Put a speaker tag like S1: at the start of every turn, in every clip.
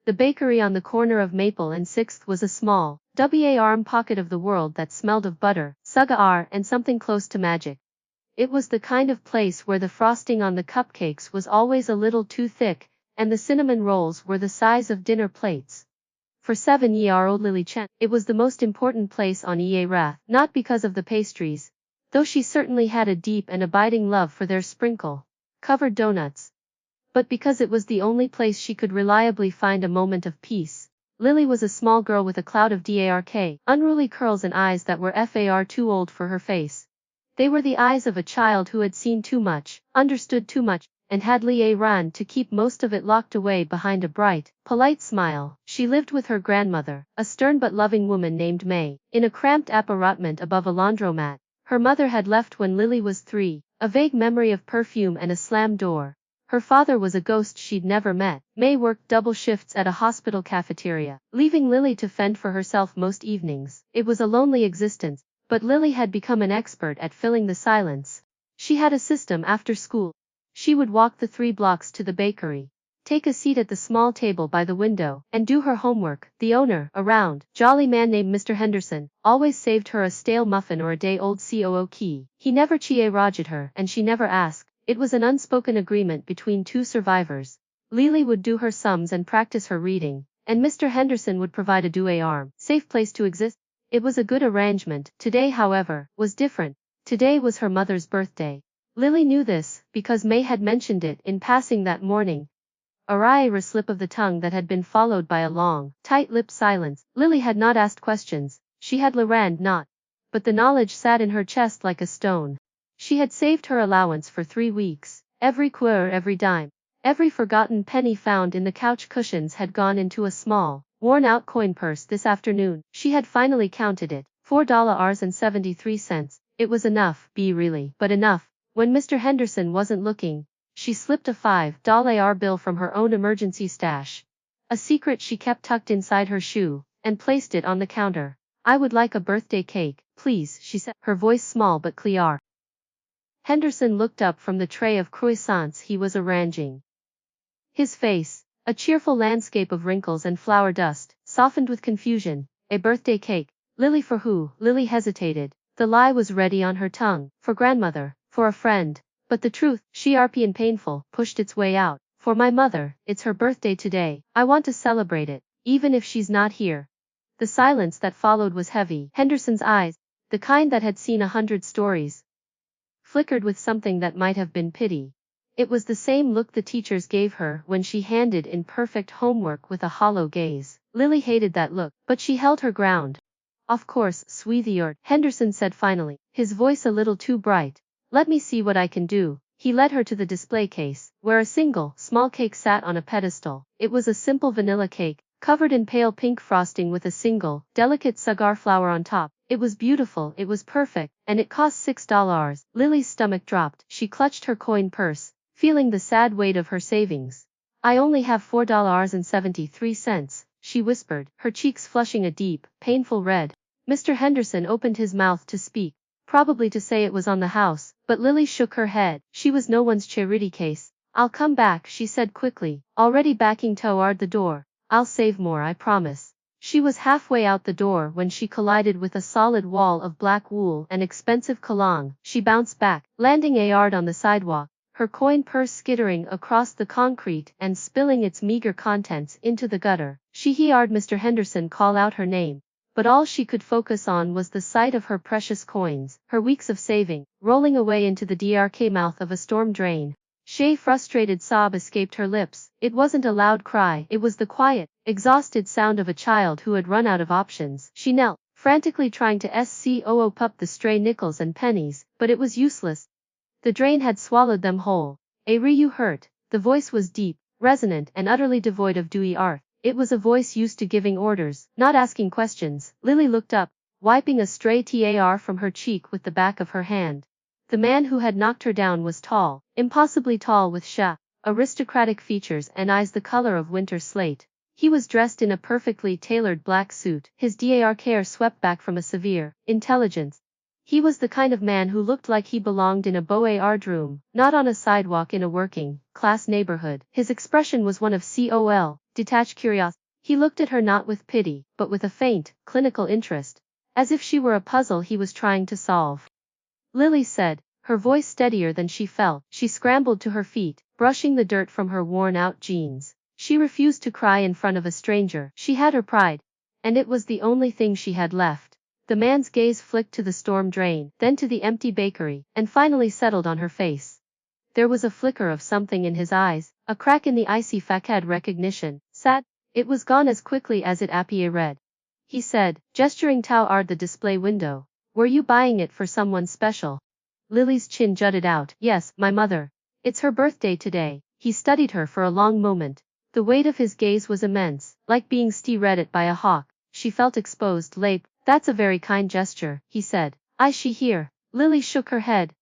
S1: The bakery on the corner of Maple and 6th was a small, warm pocket of the world that smelled of butter, sugar, and something close to magic. It was the kind of place where the frosting on the cupcakes was always a little too thick, and the cinnamon rolls were the size of dinner plates. For 7-year-old Lily Chen, it was the most important place on Earth, not because of the pastries, though she certainly had a deep and abiding love for their sprinkle-covered donuts, but because it was the only place she could reliably find a moment of peace. Lily was a small girl with a cloud of unruly curls and eyes that were far too old for her face. They were the eyes of a child who had seen too much, understood too much, and had learned to keep most of it locked away behind a bright, polite smile. She lived with her grandmother, a stern but loving woman named May, in a cramped appartement above a laundromat. Her mother had left when Lily was 3, a vague memory of perfume and a slammed door. Her father was a ghost she'd never met. May worked double shifts at a hospital cafeteria, leaving Lily to fend for herself most evenings. It was a lonely existence, but Lily had become an expert at filling the silence. She had a system after school. She would walk the 3 blocks to the bakery, take a seat at the small table by the window, and do her homework. The owner, a round, jolly man named Mr. Henderson, always saved her a stale muffin or a day-old cookie. He never cheeraged her, and she never asked. It was an unspoken agreement between 2 survivors. Lily would do her sums and practice her reading, and Mr. Henderson would provide a safe place to exist. It was a good arrangement. Today, however, was different. Today was her mother's birthday. Lily knew this, because May had mentioned it in passing that morning. A slip of the tongue that had been followed by a long, tight-lipped silence. Lily had not asked questions. She had not. But the knowledge sat in her chest like a stone. She had saved her allowance for 3 weeks. Every quarter, every dime, every forgotten penny found in the couch cushions had gone into a small, worn-out coin purse this afternoon. She had finally counted it, $4.73. It was enough, but enough. When Mr. Henderson wasn't looking, she slipped a $5 bill from her own emergency stash, a secret she kept tucked inside her shoe, and placed it on the counter. "I would like a birthday cake, please," she said, her voice small but clear. Henderson looked up from the tray of croissants he was arranging. His face, a cheerful landscape of wrinkles and flour dust, softened with confusion. "A birthday cake? Lily, for who?" Lily hesitated. The lie was ready on her tongue. For grandmother, for a friend. But the truth, sharp and painful, pushed its way out. "For my mother. It's her birthday today. I want to celebrate it, even if she's not here." The silence that followed was heavy. Henderson's eyes, the kind that had seen 100 stories, flickered with something that might have been pity. It was the same look the teachers gave her when she handed in perfect homework with a hollow gaze. Lily hated that look, but she held her ground. "Of course, sweetheart," Henderson said finally, his voice a little too bright. "Let me see what I can do." He led her to the display case, where a single, small cake sat on a pedestal. It was a simple vanilla cake, covered in pale pink frosting with a single, delicate sugar flower on top. It was beautiful, it was perfect, and it cost $6. Lily's stomach dropped. She clutched her coin purse, feeling the sad weight of her savings. "I only have $4.73, she whispered, her cheeks flushing a deep, painful red. Mr. Henderson opened his mouth to speak, probably to say it was on the house, but Lily shook her head. She was no one's charity case. "I'll come back," she said quickly, already backing toward the door. "I'll save more, I promise." She was halfway out the door when she collided with a solid wall of black wool and expensive cologne. She bounced back, landing a yard on the sidewalk, her coin purse skittering across the concrete and spilling its meager contents into the gutter. She heard Mr. Henderson call out her name, but all she could focus on was the sight of her precious coins, her weeks of saving, rolling away into the mouth of a storm drain. A frustrated sob escaped her lips. It wasn't a loud cry, it was the quiet, exhausted sound of a child who had run out of options. She knelt, frantically trying to scoop up the stray nickels and pennies, but it was useless. The drain had swallowed them whole. "You hurt?" The voice was deep, resonant, and utterly devoid of dewy earth. It was a voice used to giving orders, not asking questions. Lily looked up, wiping a stray tear from her cheek with the back of her hand. The man who had knocked her down was tall, impossibly tall, with aristocratic features and eyes the color of winter slate. He was dressed in a perfectly tailored black suit, his dark hair swept back from a severe intelligence. He was the kind of man who looked like he belonged in a boardroom, not on a sidewalk in a working class neighborhood. His expression was one of detached curiosity. He looked at her not with pity, but with a faint, clinical interest, as if she were a puzzle he was trying to solve. Lily said, her voice steadier than she felt. She scrambled to her feet, brushing the dirt from her worn-out jeans. She refused to cry in front of a stranger. She had her pride, and it was the only thing she had left. The man's gaze flicked to the storm drain, then to the empty bakery, and finally settled on her face. There was a flicker of something in his eyes, a crack in the icy facade recognition. Sad. It was gone as quickly as it appeared. He said, gesturing toward the display window. Were you buying it for someone special? Lily's chin jutted out. Yes, my mother. It's her birthday today. He studied her for a long moment. The weight of his gaze was immense, like being stared by a hawk. She felt exposed. Lape. That's a very kind gesture, he said. Is she here? Lily shook her head.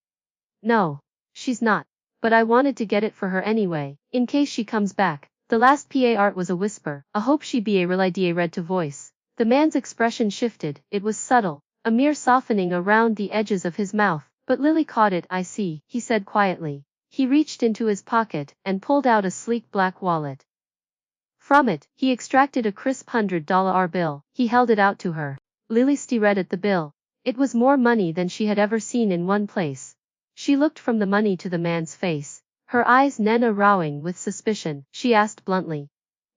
S1: No. She's not. But I wanted to get it for her anyway, in case she comes back. The last part was a whisper. I hope she be a reliably read to voice. The man's expression shifted. It was subtle, a mere softening around the edges of his mouth, but Lily caught it. I see, he said quietly. He reached into his pocket and pulled out a sleek black wallet. From it, he extracted a crisp $100 bill. He held it out to her. Lily stared at the bill. It was more money than she had ever seen in one place. She looked from the money to the man's face, her eyes narrowing with suspicion. She asked bluntly,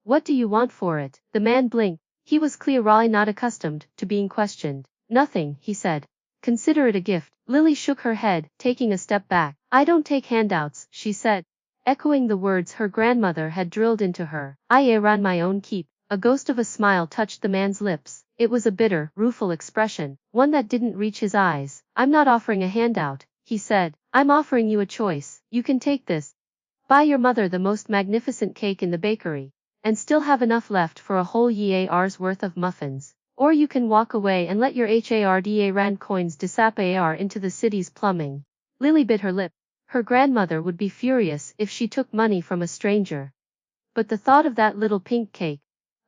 S1: "What do you want for it?" The man blinked. He was clearly not accustomed to being questioned. "Nothing," he said. "Consider it a gift." Lily shook her head, taking a step back. "I don't take handouts," she said, echoing the words her grandmother had drilled into her. "I run my own keep." A ghost of a smile touched the man's lips. It was a bitter, rueful expression, one that didn't reach his eyes. "I'm not offering a handout," he said. "I'm offering you a choice. You can take this, buy your mother the most magnificent cake in the bakery, and still have enough left for a whole year's worth of muffins. Or you can walk away and let your HARDA coins disappear into the city's plumbing." Lily bit her lip. Her grandmother would be furious if she took money from a stranger. But the thought of that little pink cake,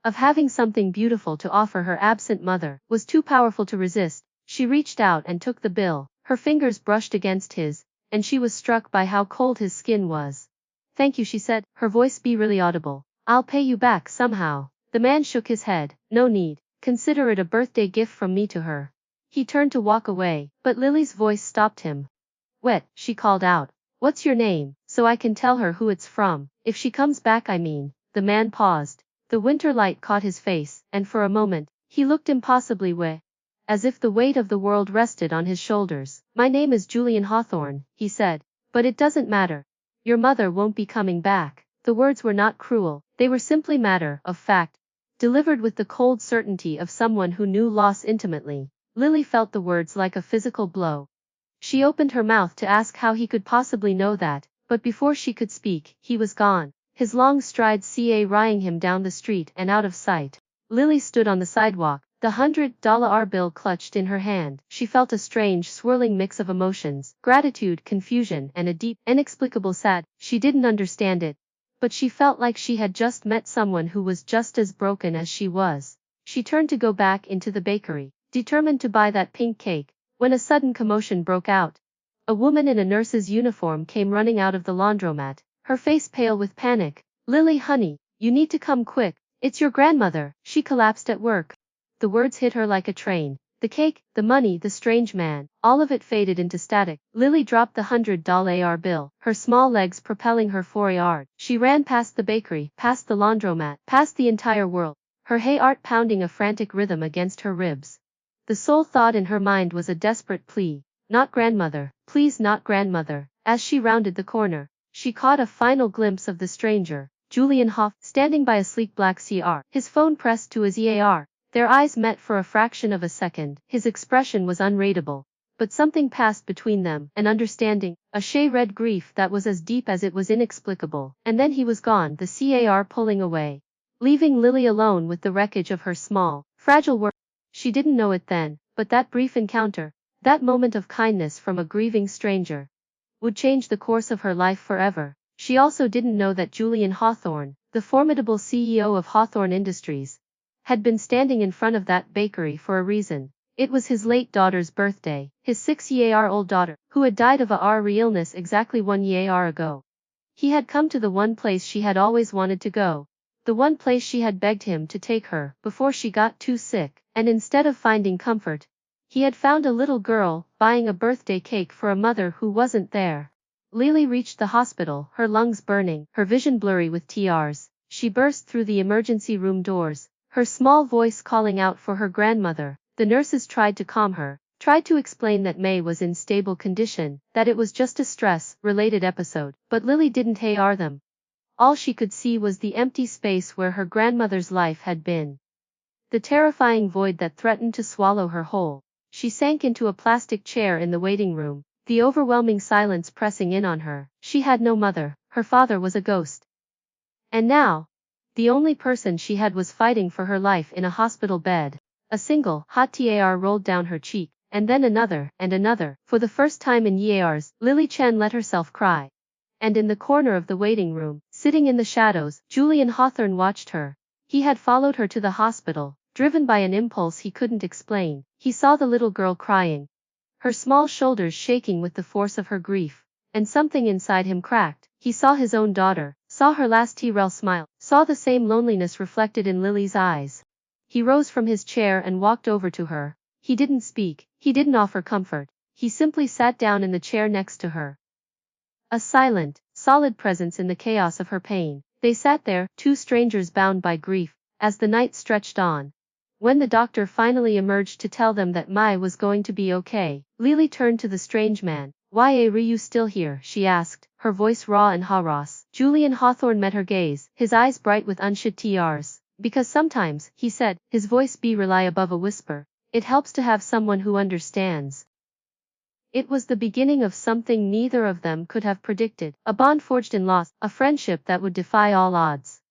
S1: of having something beautiful to offer her absent mother, was too powerful to resist. She reached out and took the bill. Her fingers brushed against his, and she was struck by how cold his skin was. "Thank you," she said, her voice barely audible. "I'll pay you back somehow." The man shook his head. "No need. Consider it a birthday gift from me to her." He turned to walk away, but Lily's voice stopped him. "Wait," she called out. "What's your name, so I can tell her who it's from? If she comes back, I mean." The man paused. The winter light caught his face, and for a moment, he looked impossibly away, as if the weight of the world rested on his shoulders. "My name is Julian Hawthorne," he said. "But it doesn't matter. Your mother won't be coming back." The words were not cruel, they were simply matter of fact, delivered with the cold certainty of someone who knew loss intimately. Lily felt the words like a physical blow. She opened her mouth to ask how he could possibly know that, but before she could speak, he was gone, his long strides carrying him down the street and out of sight. Lily stood on the sidewalk, the $100 bill clutched in her hand. She felt a strange, swirling mix of emotions, gratitude, confusion, and a deep, inexplicable sad. She didn't understand it, but she felt like she had just met someone who was just as broken as she was. She turned to go back into the bakery, determined to buy that pink cake, when a sudden commotion broke out. A woman in a nurse's uniform came running out of the laundromat, her face pale with panic. "Lily, honey, you need to come quick. It's your grandmother. She collapsed at work." The words hit her like a train. The cake, the money, the strange man, all of it faded into static. Lily dropped the $100 bill, her small legs propelling her forward. She ran past the bakery, past the laundromat, past the entire world, her heart pounding a frantic rhythm against her ribs. The sole thought in her mind was a desperate plea. "Not grandmother, please, not grandmother." As she rounded the corner, she caught a final glimpse of the stranger, Julian Hoff, standing by a sleek black car, his phone pressed to his ear. Their eyes met for a fraction of a second. His expression was unreadable, but something passed between them, an understanding, a shade grief that was as deep as it was inexplicable. And then he was gone, the car pulling away, leaving Lily alone with the wreckage of her small, fragile world. She didn't know it then, but that brief encounter, that moment of kindness from a grieving stranger, would change the course of her life forever. She also didn't know that Julian Hawthorne, the formidable CEO of Hawthorne Industries, had been standing in front of that bakery for a reason. It was his late daughter's birthday, his 6-year-old daughter, who had died of a RE illness exactly 1 year ago. He had come to the one place she had always wanted to go, the one place she had begged him to take her before she got too sick, and instead of finding comfort, he had found a little girl buying a birthday cake for a mother who wasn't there. Lily reached the hospital, her lungs burning, her vision blurry with tears. She burst through the emergency room doors, her small voice calling out for her grandmother. The nurses tried to calm her, tried to explain that May was in stable condition, that it was just a stress-related episode, but Lily didn't hear them. All she could see was the empty space where her grandmother's life had been. The terrifying void that threatened to swallow her whole. She sank into a plastic chair in the waiting room, the overwhelming silence pressing in on her. She had no mother, her father was a ghost. And now, the only person she had was fighting for her life in a hospital bed. A single, hot tear rolled down her cheek, and then another, and another. For the first time in years, Lily Chen let herself cry. And in the corner of the waiting room, sitting in the shadows, Julian Hawthorne watched her. He had followed her to the hospital, driven by an impulse he couldn't explain. He saw the little girl crying, her small shoulders shaking with the force of her grief, and something inside him cracked. He saw his own daughter, saw her last tearful smile, saw the same loneliness reflected in Lily's eyes. He rose from his chair and walked over to her. He didn't speak, he didn't offer comfort, he simply sat down in the chair next to her. A silent, solid presence in the chaos of her pain. They sat there, two strangers bound by grief, as the night stretched on. When the doctor finally emerged to tell them that Mai was going to be okay, Lily turned to the strange man. "Why are you still here?" she asked, her voice raw and harass. Julian Hawthorne met her gaze, his eyes bright with unshed tears. "Because sometimes," he said, his voice reliably above a whisper, "it helps to have someone who understands." It was the beginning of something neither of them could have predicted, a bond forged in loss, a friendship that would defy all odds.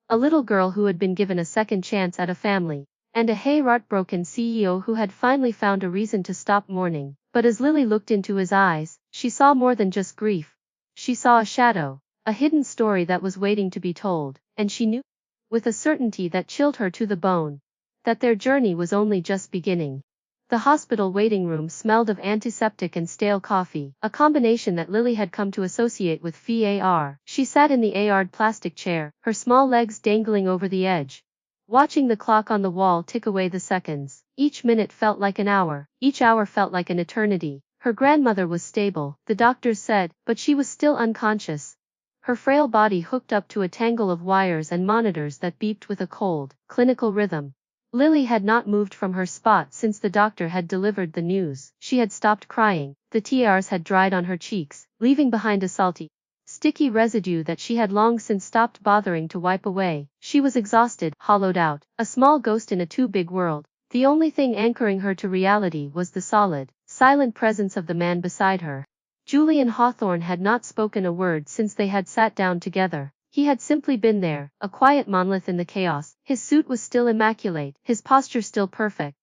S1: A little girl who had been given a second chance at a family, and a heartbroken CEO who had finally found a reason to stop mourning. But as Lily looked into his eyes, she saw more than just grief. She saw a shadow, a hidden story that was waiting to be told, and she knew, with a certainty that chilled her to the bone, that their journey was only just beginning. The hospital waiting room smelled of antiseptic and stale coffee, a combination that Lily had come to associate with VAR. She sat in the AR'd plastic chair, her small legs dangling over the edge, watching the clock on the wall tick away the seconds. Each minute felt like an hour, each hour felt like an eternity. Her grandmother was stable, the doctors said, but she was still unconscious. Her frail body hooked up to a tangle of wires and monitors that beeped with a cold, clinical rhythm. Lily had not moved from her spot since the doctor had delivered the news. She had stopped crying, the tears had dried on her cheeks, leaving behind a salty, sticky residue that she had long since stopped bothering to wipe away. She was exhausted, hollowed out, a small ghost in a too big world. The only thing anchoring her to reality was the solid, silent presence of the man beside her. Julian Hawthorne had not spoken a word since they had sat down together. He had simply been there, a quiet monolith in the chaos. His suit was still immaculate, his posture still perfect.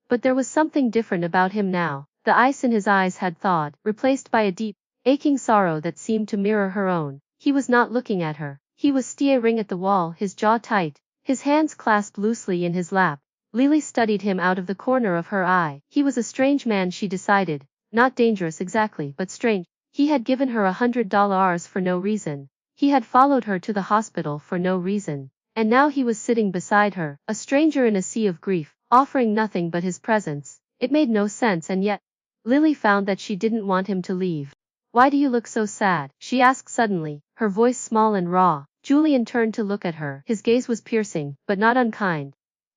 S1: But there was something different about him now. The ice in his eyes had thawed, replaced by a deep, aching sorrow that seemed to mirror her own. He was not looking at her. He was staring at the wall, his jaw tight, his hands clasped loosely in his lap. Lily studied him out of the corner of her eye. He was a strange man, she decided. Not dangerous exactly, but strange. He had given her $100 for no reason. He had followed her to the hospital for no reason. And now he was sitting beside her, a stranger in a sea of grief, offering nothing but his presence. It made no sense, and yet, Lily found that she didn't want him to leave. "Why do you look so sad?" she asked suddenly, her voice small and raw. Julian turned to look at her. His gaze was piercing, but not unkind.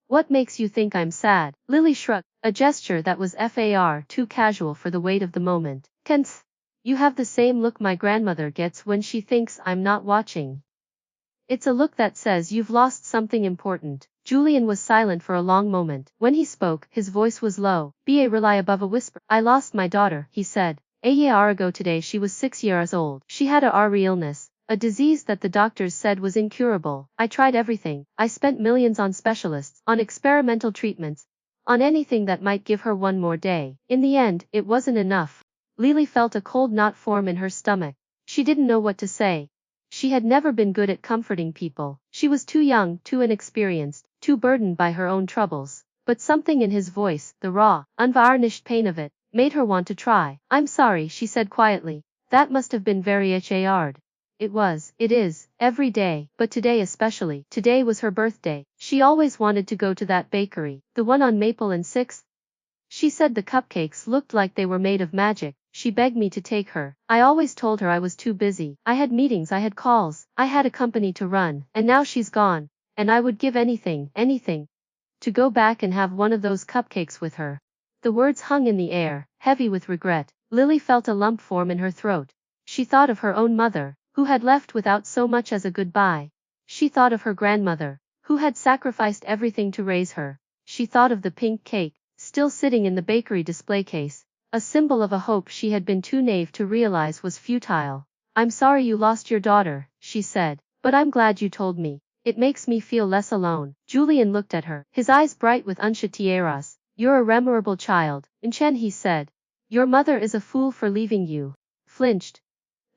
S1: "What makes you think I'm sad?" Lily shrugged, a gesture that was far too casual for the weight of the moment. "Kent, you have the same look my grandmother gets when she thinks I'm not watching. It's a look that says you've lost something important." Julian was silent for a long moment. When he spoke, his voice was low, reliably above a whisper. "I lost my daughter," he said. "A year ago today she was 6 years old. She had a rare illness. A disease that the doctors said was incurable. I tried everything. I spent millions on specialists, on experimental treatments, on anything that might give her one more day. In the end, it wasn't enough." Lily felt a cold knot form in her stomach. She didn't know what to say. She had never been good at comforting people. She was too young, too inexperienced, too burdened by her own troubles. But something in his voice, the raw, unvarnished pain of it, made her want to try. "I'm sorry," she said quietly. "That must have been very hard." It is, every day, but today especially. Today was her birthday. She always wanted to go to that bakery, the one on Maple and 6th. She said the cupcakes looked like they were made of magic. She begged me to take her. I always told her I was too busy. I had meetings, I had calls, I had a company to run, and now she's gone. And I would give anything, to go back and have one of those cupcakes with her. The words hung in the air, heavy with regret. Lily felt a lump form in her throat. She thought of her own mother, who had left without so much as a goodbye. She thought of her grandmother, who had sacrificed everything to raise her. She thought of the pink cake, still sitting in the bakery display case, a symbol of a hope she had been too naive to realize was futile. I'm sorry you lost your daughter, she said, but I'm glad you told me. It makes me feel less alone. Julian looked at her, his eyes bright with unshatieras. You're a memorable child, Chen, he said. Your mother is a fool for leaving you. Flinched.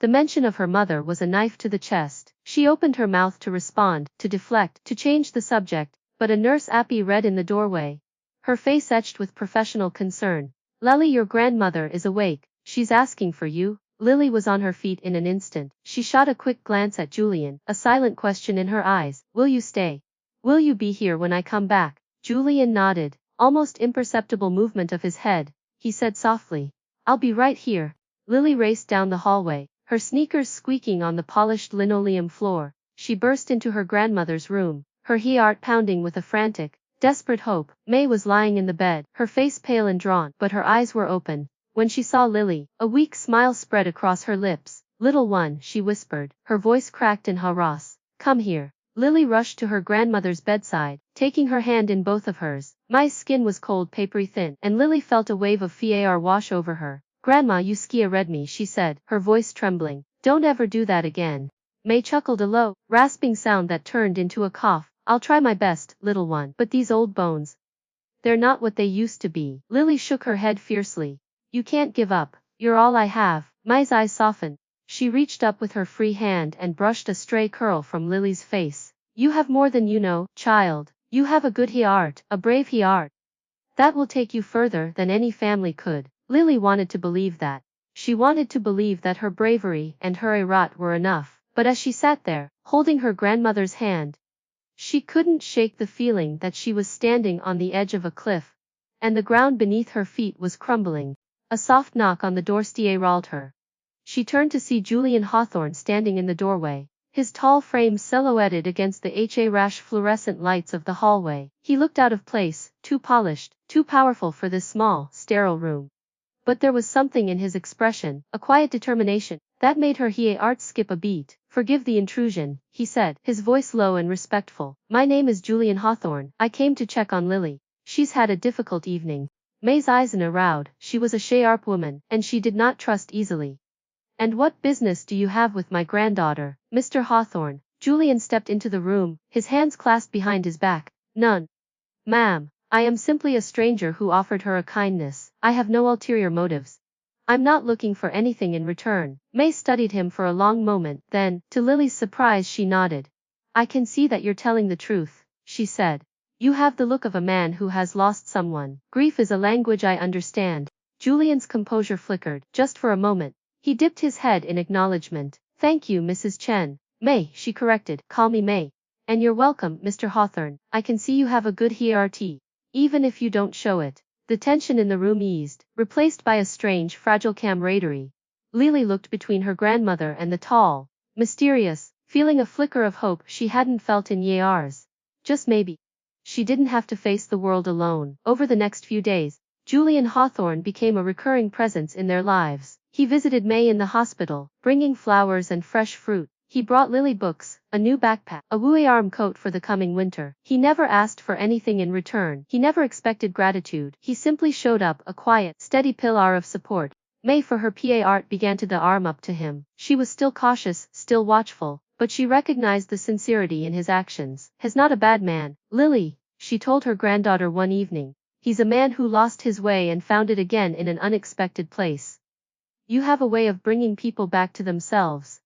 S1: The mention of her mother was a knife to the chest. She opened her mouth to respond, to deflect, to change the subject, but a nurse Appy read in the doorway. Her face etched with professional concern. Lily, your grandmother is awake. She's asking for you. Lily was on her feet in an instant. She shot a quick glance at Julian, a silent question in her eyes. Will you stay? Will you be here when I come back? Julian nodded, almost imperceptible movement of his head. He said softly, I'll be right here. Lily raced down the hallway, her sneakers squeaking on the polished linoleum floor. She burst into her grandmother's room, her heart pounding with a frantic, desperate hope. May was lying in the bed, her face pale and drawn, but her eyes were open. When she saw Lily, a weak smile spread across her lips. Little one, she whispered, her voice cracked in harass. Come here. Lily rushed to her grandmother's bedside, taking her hand in both of hers. May's skin was cold, papery thin, and Lily felt a wave of fear wash over her. Grandma, you scared me, she said, her voice trembling. Don't ever do that again. May chuckled a low, rasping sound that turned into a cough. I'll try my best, little one, but these old bones, they're not what they used to be. Lily shook her head fiercely. You can't give up. You're all I have. May's eyes softened. She reached up with her free hand and brushed a stray curl from Lily's face. You have more than you know, child. You have a good heart, a brave heart. That will take you further than any family could. Lily wanted to believe that. She wanted to believe that her bravery and her heart were enough. But as she sat there, holding her grandmother's hand, she couldn't shake the feeling that she was standing on the edge of a cliff, and the ground beneath her feet was crumbling. A soft knock on the door startled her. She turned to see Julian Hawthorne standing in the doorway, his tall frame silhouetted against the rash fluorescent lights of the hallway. He looked out of place, too polished, too powerful for this small, sterile room. But there was something in his expression, a quiet determination, that made her heart skip a beat. Forgive the intrusion, he said, his voice low and respectful. My name is Julian Hawthorne. I came to check on Lily. She's had a difficult evening. May's eyes narrowed. She was a sharp woman, and she did not trust easily. And what business do you have with my granddaughter, Mr. Hawthorne? Julian stepped into the room, his hands clasped behind his back. None. Ma'am, I am simply a stranger who offered her a kindness. I have no ulterior motives. I'm not looking for anything in return. May studied him for a long moment, then, to Lily's surprise, she nodded. I can see that you're telling the truth, she said. You have the look of a man who has lost someone. Grief is a language I understand. Julian's composure flickered, just for a moment. He dipped his head in acknowledgement. Thank you, Mrs. Chen. May, she corrected. Call me May. And you're welcome, Mr. Hawthorne. I can see you have a good heart, even if you don't show it. The tension in the room eased, replaced by a strange, fragile camaraderie. Lily looked between her grandmother and the tall, mysterious, feeling a flicker of hope she hadn't felt in years. Just maybe she didn't have to face the world alone. Over the next few days, Julian Hawthorne became a recurring presence in their lives. He visited May in the hospital, bringing flowers and fresh fruit. He brought Lily books, a new backpack, a arm coat for the coming winter. He never asked for anything in return. He never expected gratitude. He simply showed up, a quiet, steady pillar of support. May, for her part, began to arm up to him. She was still cautious, still watchful, but she recognized the sincerity in his actions. He's not a bad man, Lily, she told her granddaughter one evening. He's a man who lost his way and found it again in an unexpected place. You have a way of bringing people back to themselves.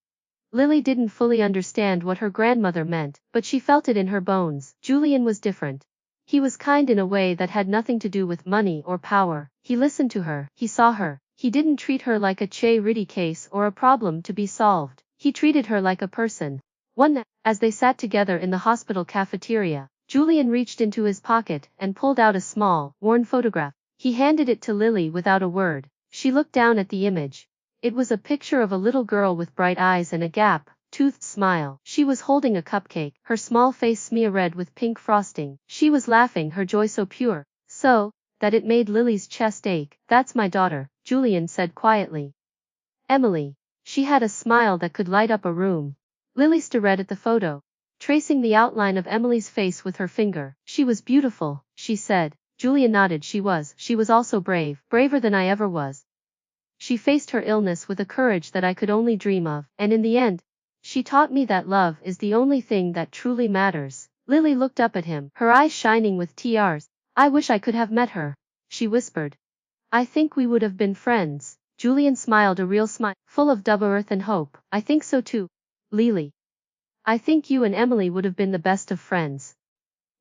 S1: Lily didn't fully understand what her grandmother meant, but she felt it in her bones. Julian was different. He was kind in a way that had nothing to do with money or power. He listened to her, he saw her. He didn't treat her like a charity case or a problem to be solved. He treated her like a person. One night, as they sat together in the hospital cafeteria, Julian reached into his pocket and pulled out a small, worn photograph. He handed it to Lily without a word. She looked down at the image. It was a picture of a little girl with bright eyes and a gap-toothed smile. She was holding a cupcake, her small face smear-red with pink frosting. She was laughing, her joy so pure, so that it made Lily's chest ache. "That's my daughter," Julian said quietly. "Emily." She had a smile that could light up a room. Lily stared at the photo, tracing the outline of Emily's face with her finger. "She was beautiful," she said. Julian nodded. She was also brave, braver than I ever was. She faced her illness with a courage that I could only dream of, and in the end, she taught me that love is the only thing that truly matters." Lily looked up at him, her eyes shining with tears. "I wish I could have met her," she whispered. "I think we would have been friends." Julian smiled, a real smile, full of double earth and hope. "I think so too, Lily. I think you and Emily would have been the best of friends."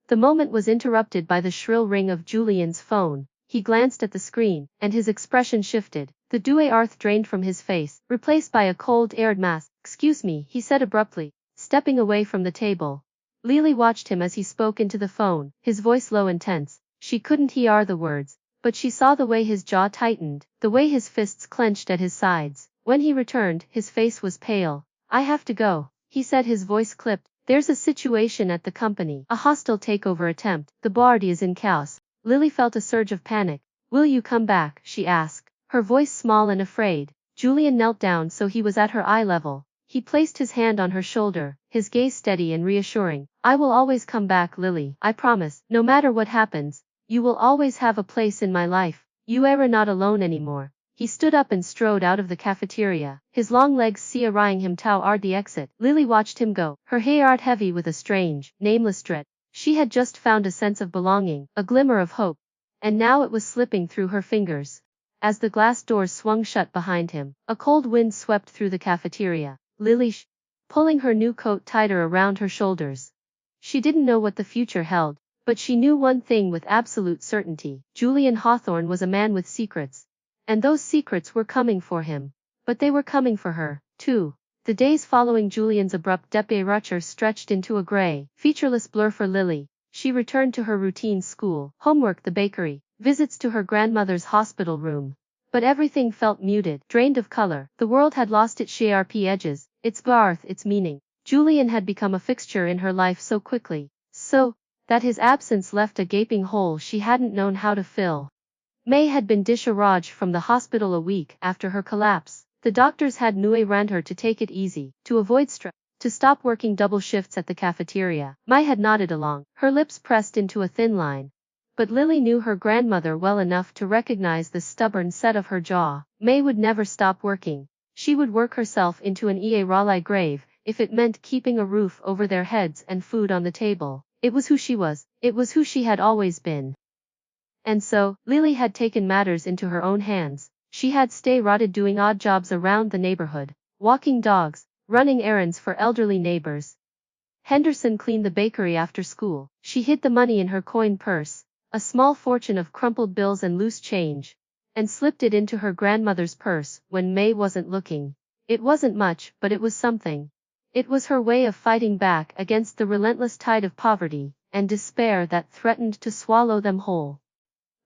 S1: The moment was interrupted by the shrill ring of Julian's phone. He glanced at the screen, and his expression shifted. The dewy earth drained from his face, replaced by a cold-aired mask. "Excuse me," he said abruptly, stepping away from the table. Lily watched him as he spoke into the phone, his voice low and tense. She couldn't hear the words, but she saw the way his jaw tightened, the way his fists clenched at his sides. When he returned, his face was pale. "I have to go," he said, his voice clipped. "There's a situation at the company, a hostile takeover attempt. The board is in chaos." Lily felt a surge of panic. "Will you come back?" she asked, her voice small and afraid. Julian knelt down so he was at her eye level. He placed his hand on her shoulder, his gaze steady and reassuring. "I will always come back, Lily. I promise. No matter what happens, you will always have a place in my life. You are not alone anymore." He stood up and strode out of the cafeteria, his long legs carrying him toward the exit. Lily watched him go, her heart heavy with a strange, nameless dread. She had just found a sense of belonging, a glimmer of hope, and now it was slipping through her fingers. As the glass doors swung shut behind him, a cold wind swept through the cafeteria. Lily pulling her new coat tighter around her shoulders. She didn't know what the future held, but she knew one thing with absolute certainty. Julian Hawthorne was a man with secrets. And those secrets were coming for him. But they were coming for her, too. The days following Julian's abrupt departure stretched into a gray, featureless blur for Lily. She returned to her routine: school, homework, the bakery, visits to her grandmother's hospital room. But everything felt muted, drained of color. The world had lost its sharp edges, its birth, its meaning. Julian had become a fixture in her life so quickly, so that his absence left a gaping hole she hadn't known how to fill. May had been discharged from the hospital a week after her collapse. The doctors had warned her to take it easy, to avoid stress, to stop working double shifts at the cafeteria. May had nodded along, her lips pressed into a thin line. But Lily knew her grandmother well enough to recognize the stubborn set of her jaw. May would never stop working. She would work herself into an unruly grave, if it meant keeping a roof over their heads and food on the table. It was who she was. It was who she had always been. And so, Lily had taken matters into her own hands. She had stayed doing odd jobs around the neighborhood, walking dogs, running errands for elderly neighbors. Henderson cleaned the bakery after school. She hid the money in her coin purse, a small fortune of crumpled bills and loose change, and slipped it into her grandmother's purse when May wasn't looking. It wasn't much, but it was something. It was her way of fighting back against the relentless tide of poverty and despair that threatened to swallow them whole.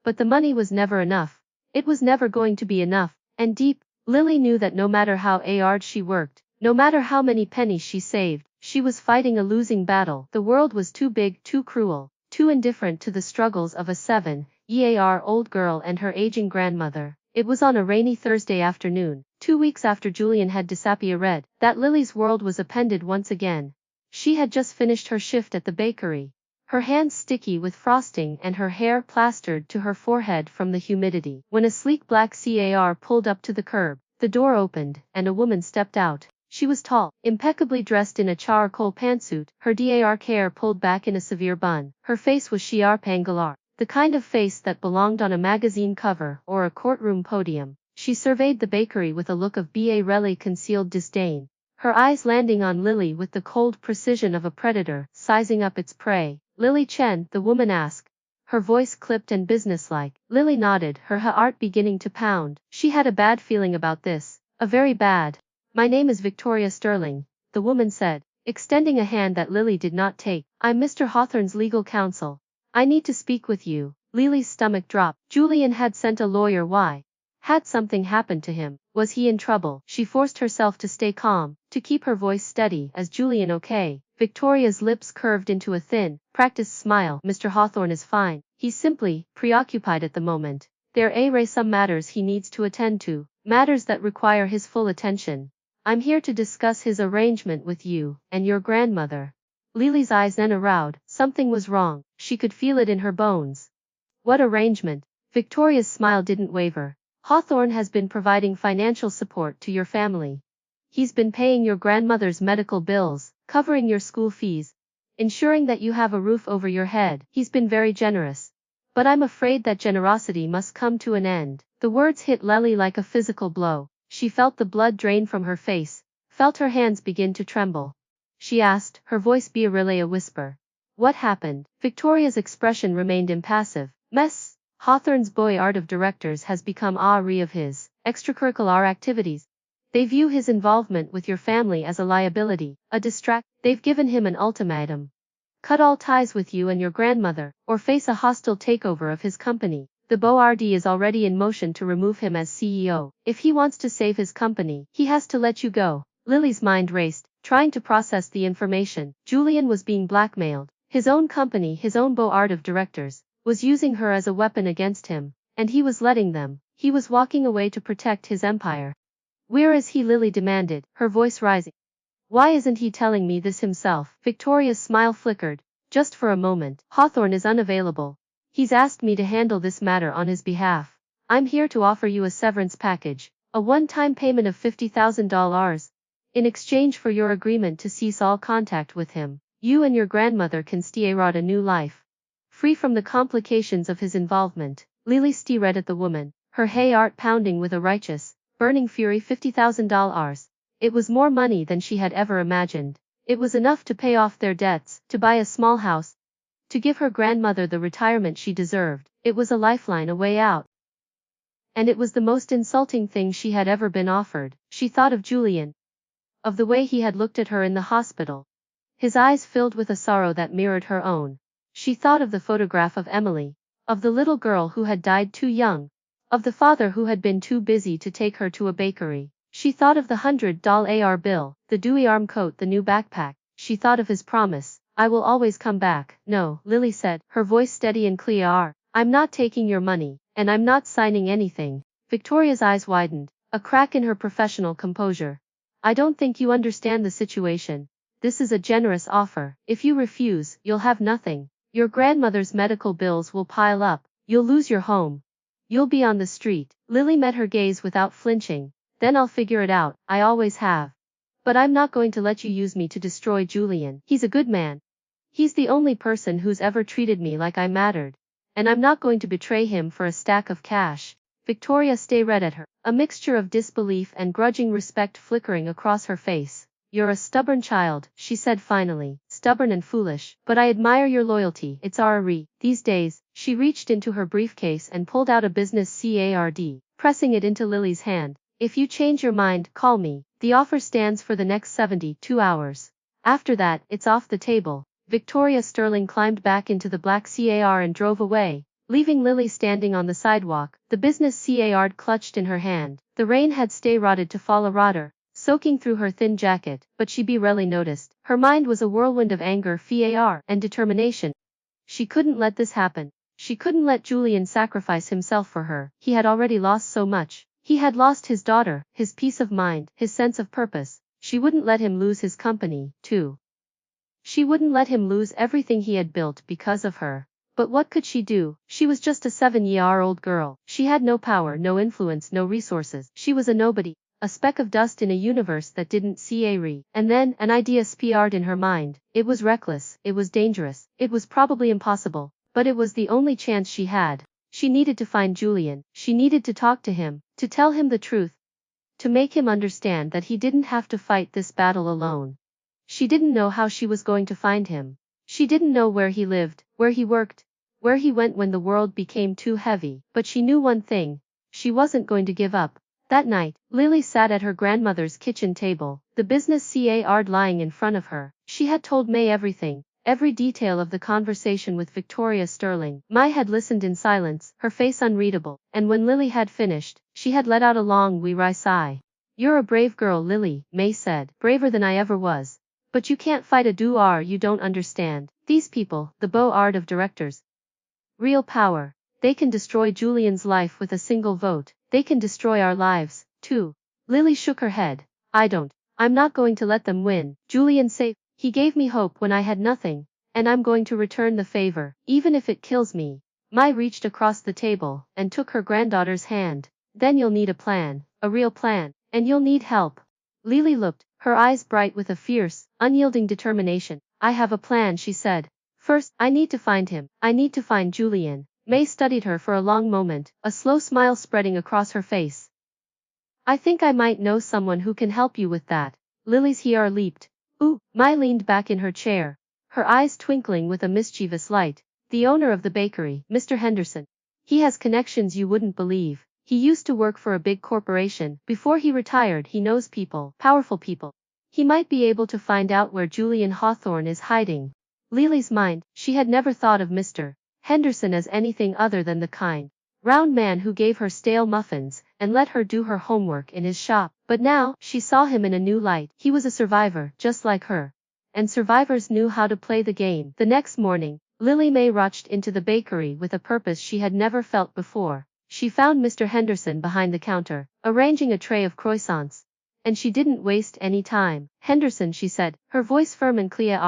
S1: But the money was never enough. It was never going to be enough, and deep, Lily knew that no matter how hard she worked, no matter how many pennies she saved, she was fighting a losing battle. The world was too big, too cruel, too indifferent to the struggles of a 7-year-old girl and her aging grandmother. It was on a rainy Thursday afternoon, 2 weeks after Julian had disappeared, that Lily's world was upended once again. She had just finished her shift at the bakery, her hands sticky with frosting and her hair plastered to her forehead from the humidity, when a sleek black car pulled up to the curb. The door opened, and a woman stepped out. She was tall, impeccably dressed in a charcoal pantsuit, her dark hair pulled back in a severe bun. Her face was sharp angular, the kind of face that belonged on a magazine cover or a courtroom podium. She surveyed the bakery with a look of barely concealed disdain, her eyes landing on Lily with the cold precision of a predator sizing up its prey. "Lily Chen?" the woman asked, her voice clipped and businesslike. Lily nodded, her heart beginning to pound. She had a bad feeling about this, a very bad. My name is Victoria Sterling, the woman said, extending a hand that Lily did not take. I'm Mr. Hawthorne's legal counsel. I need to speak with you. Lily's stomach dropped. Julian had sent a lawyer. Why? Had something happened to him? Was he in trouble? She forced herself to stay calm, to keep her voice steady. As Julian, okay? Victoria's lips curved into a thin, practiced smile. Mr. Hawthorne is fine. He's simply preoccupied at the moment. There are some matters he needs to attend to, matters that require his full attention. I'm here to discuss his arrangement with you and your grandmother. Lily's eyes then narrowed. Something was wrong. She could feel it in her bones. What arrangement? Victoria's smile didn't waver. Hawthorne has been providing financial support to your family. He's been paying your grandmother's medical bills, covering your school fees, ensuring that you have a roof over your head. He's been very generous. But I'm afraid that generosity must come to an end. The words hit Lily like a physical blow. She felt the blood drain from her face, felt her hands begin to tremble. She asked, her voice be a whisper. What happened? Victoria's expression remained impassive. Mess. Hawthorne's board of directors has become wary of his extracurricular activities. They view his involvement with your family as a liability, a distract. They've given him an ultimatum. Cut all ties with you and your grandmother, or face a hostile takeover of his company. The board is already in motion to remove him as CEO. If he wants to save his company, he has to let you go. Lily's mind raced, trying to process the information. Julian was being blackmailed. His own company, his own board of directors, was using her as a weapon against him, and he was letting them. He was walking away to protect his empire. Where is he? Lily demanded, her voice rising. Why isn't he telling me this himself? Victoria's smile flickered, just for a moment. Hawthorne is unavailable. He's asked me to handle this matter on his behalf. I'm here to offer you a severance package, a one-time payment of $50,000. In exchange for your agreement to cease all contact with him, you and your grandmother can start a new life, free from the complications of his involvement. Lily stared at the woman, her heart pounding with a righteous, burning fury. $50,000. It was more money than she had ever imagined. It was enough to pay off their debts, to buy a small house, to give her grandmother the retirement she deserved. It was a lifeline, a way out. And it was the most insulting thing she had ever been offered. She thought of Julian, of the way he had looked at her in the hospital. His eyes filled with a sorrow that mirrored her own. She thought of the photograph of Emily, of the little girl who had died too young, of the father who had been too busy to take her to a bakery. She thought of the $100 bill, the dewy arm coat, the new backpack. She thought of his promise. I will always come back. No, Lily said, her voice steady and clear. I'm not taking your money, and I'm not signing anything. Victoria's eyes widened, a crack in her professional composure. I don't think you understand the situation. This is a generous offer. If you refuse, you'll have nothing. Your grandmother's medical bills will pile up. You'll lose your home. You'll be on the street. Lily met her gaze without flinching. Then I'll figure it out. I always have. But I'm not going to let you use me to destroy Julian. He's a good man. He's the only person who's ever treated me like I mattered. And I'm not going to betray him for a stack of cash. Victoria stared at her, a mixture of disbelief and grudging respect flickering across her face. You're a stubborn child, she said finally, stubborn and foolish, but I admire your loyalty. It's these days. She reached into her briefcase and pulled out a business card, pressing it into Lily's hand. If you change your mind, call me. The offer stands for the next 72 hours. After that, it's off the table. Victoria Sterling climbed back into the black car and drove away, leaving Lily standing on the sidewalk, the business card clutched in her hand. The rain had started to fall, soaking through her thin jacket, but she barely noticed. Her mind was a whirlwind of anger, fear, and determination. She couldn't let this happen. She couldn't let Julian sacrifice himself for her. He had already lost so much. He had lost his daughter, his peace of mind, his sense of purpose. She wouldn't let him lose his company, too. She wouldn't let him lose everything he had built because of her. But what could she do? She was just a 7-year-old girl. She had no power, no influence, no resources. She was a nobody, a speck of dust in a universe that didn't see a And then, an idea sparked in her mind. It was reckless, it was dangerous, it was probably impossible, but it was the only chance she had. She needed to find Julian. She needed to talk to him, to tell him the truth, to make him understand that he didn't have to fight this battle alone. She didn't know how she was going to find him. She didn't know where he lived, where he worked, where he went when the world became too heavy. But she knew one thing. She wasn't going to give up. That night, Lily sat at her grandmother's kitchen table, the business card lying in front of her. She had told May everything, every detail of the conversation with Victoria Sterling. Mai had listened in silence, her face unreadable, and when Lily had finished, she had let out a long wee sigh. "You're a brave girl, Lily," May said, "braver than I ever was. But you can't fight a duar you don't understand. These people, the board of directors. Real power. They can destroy Julian's life with a single vote. They can destroy our lives, too." Lily shook her head. I'm not going to let them win. Julian safe. He gave me hope when I had nothing, and I'm going to return the favor, even if it kills me. Mai reached across the table and took her granddaughter's hand. "Then you'll need a plan, a real plan, and you'll need help." Lily looked, her eyes bright with a fierce, unyielding determination. "I have a plan," she said. "First, I need to find him. I need to find Julian." May studied her for a long moment, a slow smile spreading across her face. "I think I might know someone who can help you with that." Lily's hair leaped. "Ooh," Mai leaned back in her chair, her eyes twinkling with a mischievous light. "The owner of the bakery, Mr. Henderson. He has connections you wouldn't believe. He used to work for a big corporation. Before he retired, he knows people, powerful people. He might be able to find out where Julian Hawthorne is hiding." Lily's mind, she had never thought of Mr. Henderson as anything other than the kind, round man who gave her stale muffins and let her do her homework in his shop. But now, she saw him in a new light. He was a survivor, just like her. And survivors knew how to play the game. The next morning, Lily May rushed into the bakery with a purpose she had never felt before. She found Mr. Henderson behind the counter, arranging a tray of croissants. And she didn't waste any time. "Henderson," she said, her voice firm and clear,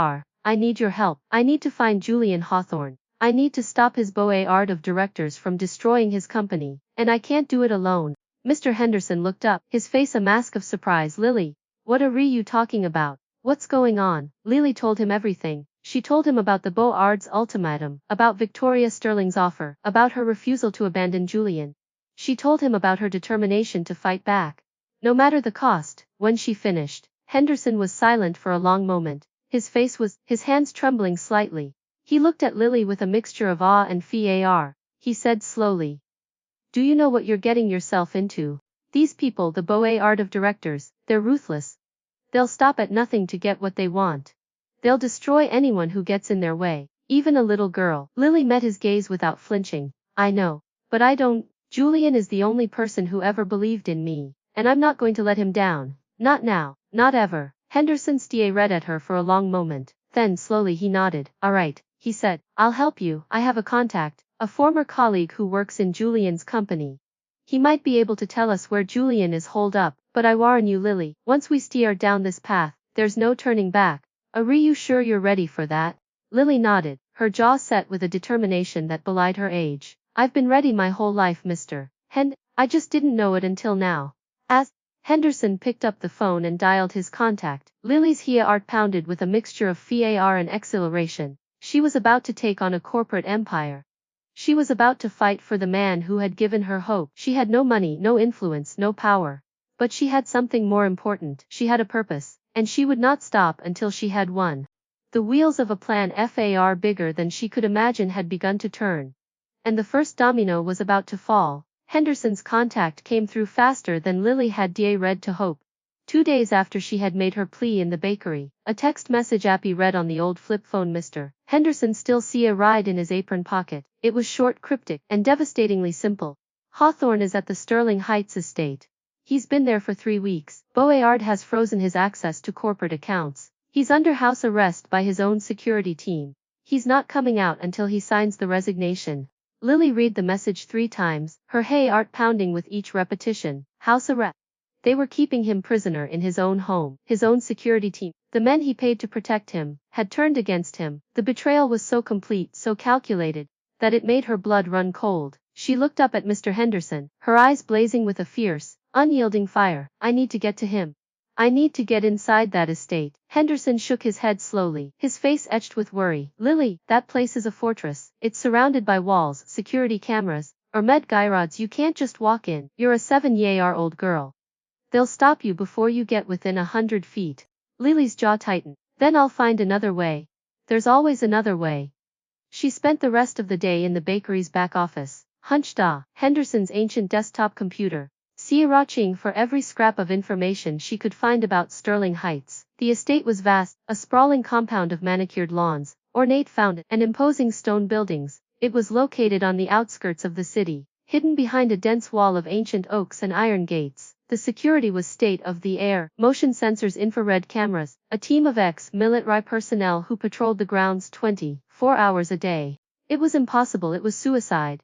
S1: "I need your help. I need to find Julian Hawthorne. I need to stop his board of directors from destroying his company, and I can't do it alone." Mr. Henderson looked up, his face a mask of surprise. "Lily, what are you talking about? What's going on?" Lily told him everything. She told him about the board's ultimatum, about Victoria Sterling's offer, about her refusal to abandon Julian. She told him about her determination to fight back, no matter the cost. When she finished, Henderson was silent for a long moment. His hands trembling slightly. He looked at Lily with a mixture of awe and fear. He said slowly, "Do you know what you're getting yourself into? These people, the board of directors, they're ruthless. They'll stop at nothing to get what they want. They'll destroy anyone who gets in their way, even a little girl." Lily met his gaze without flinching. "I know. But I don't. Julian is the only person who ever believed in me, and I'm not going to let him down. Not now, not ever." Henderson stared at her for a long moment. Then slowly he nodded. "All right," he said. "I'll help you. I have a contact, a former colleague who works in Julian's company. He might be able to tell us where Julian is holed up. But I warn you, Lily, once we steer down this path, there's no turning back. Are you sure you're ready for that?" Lily nodded, her jaw set with a determination that belied her age. "I've been ready my whole life, Mr. I just didn't know it until now." As Henderson picked up the phone and dialed his contact, Lily's heart pounded with a mixture of fear and exhilaration. She was about to take on a corporate empire. She was about to fight for the man who had given her hope. She had no money, no influence, no power. But she had something more important. She had a purpose, and she would not stop until she had won. The wheels of a plan far bigger than she could imagine had begun to turn. And the first domino was about to fall. Henderson's contact came through faster than Lily had read to hope. 2 days after she had made her plea in the bakery, a text message Appy read on the old flip phone. Mr. Henderson still see a ride in his apron pocket. It was short, cryptic, and devastatingly simple. "Hawthorne is at the Sterling Heights estate. He's been there for 3 weeks. Board has frozen his access to corporate accounts. He's under house arrest by his own security team. He's not coming out until he signs the resignation." Lily read the message 3 times, her heart pounding with each repetition. House arrest. They were keeping him prisoner in his own home. His own security team, the men he paid to protect him, had turned against him. The betrayal was so complete, so calculated, that it made her blood run cold. She looked up at Mr. Henderson, her eyes blazing with a fierce, unyielding fire. "I need to get to him. I need to get inside that estate." Henderson shook his head slowly, his face etched with worry. "Lily, that place is a fortress. It's surrounded by walls, security cameras, med gyrods. You can't just walk in. You're a 7-year-old girl. They'll stop you before you get within 100 feet. Lily's jaw tightened. "Then I'll find another way. There's always another way." She spent the rest of the day in the bakery's back office, hunched Henderson's ancient desktop computer, searching for every scrap of information she could find about Sterling Heights. The estate was vast, a sprawling compound of manicured lawns, ornate fountains, and imposing stone buildings. It was located on the outskirts of the city, hidden behind a dense wall of ancient oaks and iron gates. The security was state-of-the-art, motion sensors, infrared cameras, a team of ex-military personnel who patrolled the grounds 24 hours a day. It was impossible, it was suicide.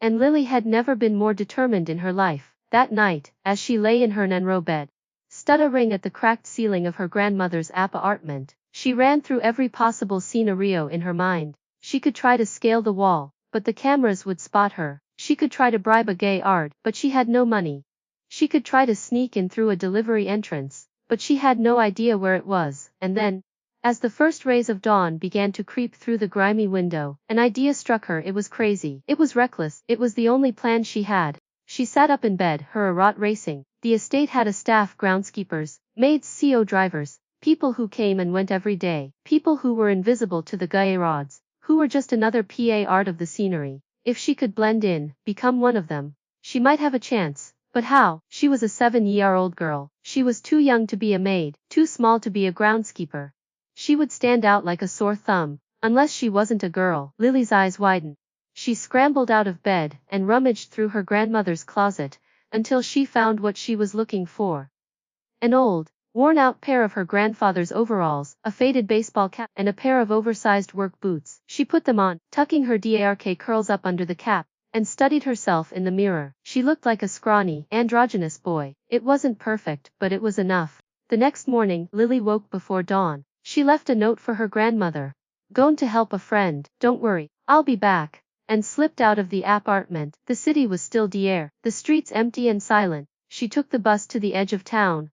S1: And Lily had never been more determined in her life. That night, as she lay in her narrow bed, stuttering at the cracked ceiling of her grandmother's apartment, she ran through every possible scenario in her mind. She could try to scale the wall, but the cameras would spot her. She could try to bribe a gay guard, but she had no money. She could try to sneak in through a delivery entrance, but she had no idea where it was. And then, as the first rays of dawn began to creep through the grimy window, an idea struck her. It was crazy. It was reckless. It was the only plan she had. She sat up in bed, her heart racing. The estate had a staff: groundskeepers, maids, CO drivers, people who came and went every day, people who were invisible to the guerrillas, who were just another part of the scenery. If she could blend in, become one of them, she might have a chance. But how? She was a 7-year-old girl. She was too young to be a maid, too small to be a groundskeeper. She would stand out like a sore thumb, unless she wasn't a girl. Lily's eyes widened. She scrambled out of bed and rummaged through her grandmother's closet until she found what she was looking for. An old, worn-out pair of her grandfather's overalls, a faded baseball cap, and a pair of oversized work boots. She put them on, tucking her dark curls up under the cap, and studied herself in the mirror. She looked like a scrawny, androgynous boy. It wasn't perfect, but it was enough. The next morning, Lily woke before dawn. She left a note for her grandmother. "Going to help a friend, don't worry, I'll be back," and slipped out of the apartment. The city was still der, the streets empty and silent. She took the bus to the edge of town,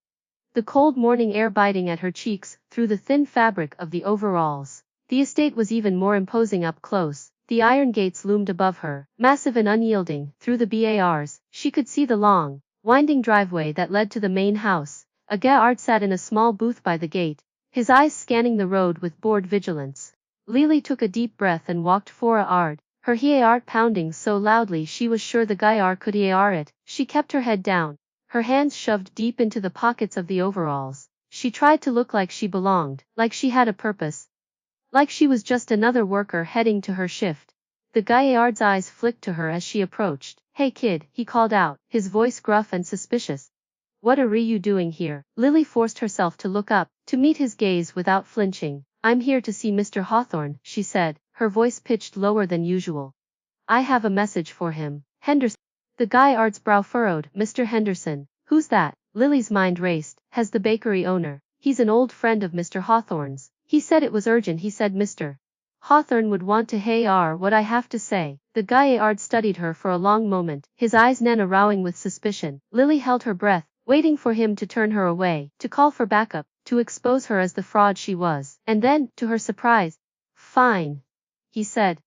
S1: the cold morning air biting at her cheeks through the thin fabric of the overalls. The estate was even more imposing up close. The iron gates loomed above her, massive and unyielding. Through the bars, she could see the long, winding driveway that led to the main house. A guard sat in a small booth by the gate, his eyes scanning the road with bored vigilance. Lily took a deep breath and walked forward, her heart pounding so loudly she was sure the guard could hear it. She kept her head down, her hands shoved deep into the pockets of the overalls. She tried to look like she belonged, like she had a purpose, like she was just another worker heading to her shift. The guard's eyes flicked to her as she approached. "Hey kid," he called out, his voice gruff and suspicious. "What are you doing here?" Lily forced herself to look up, to meet his gaze without flinching. "I'm here to see Mr. Hawthorne," she said, her voice pitched lower than usual. "I have a message for him." "Henderson." The guard's brow furrowed. "Mr. Henderson? Who's that?" Lily's mind raced. "Has the bakery owner. He's an old friend of Mr. Hawthorne's. He said it was urgent." He said Mr. Hawthorne would want to hear what I have to say. The guard studied her for a long moment, his eyes narrowing with suspicion. Lily held her breath, waiting for him to turn her away, to call for backup, to expose her as the fraud she was. And then, to her surprise, "Fine," he said,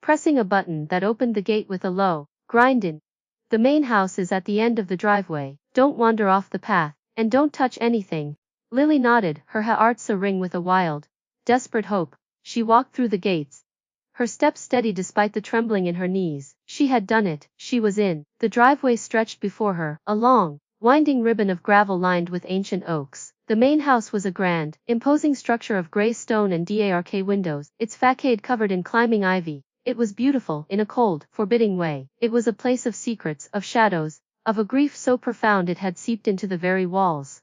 S1: pressing a button that opened the gate with a low grind. "The main house is at the end of the driveway. Don't wander off the path, and don't touch anything." Lily nodded, her heart a-ring with a wild, desperate hope. She walked through the gates, her steps steady despite the trembling in her knees. She had done it. She was in. The driveway stretched before her, a long, winding ribbon of gravel lined with ancient oaks. The main house was a grand, imposing structure of gray stone and dark windows, its facade covered in climbing ivy. It was beautiful, in a cold, forbidding way. It was a place of secrets, of shadows, of a grief so profound it had seeped into the very walls.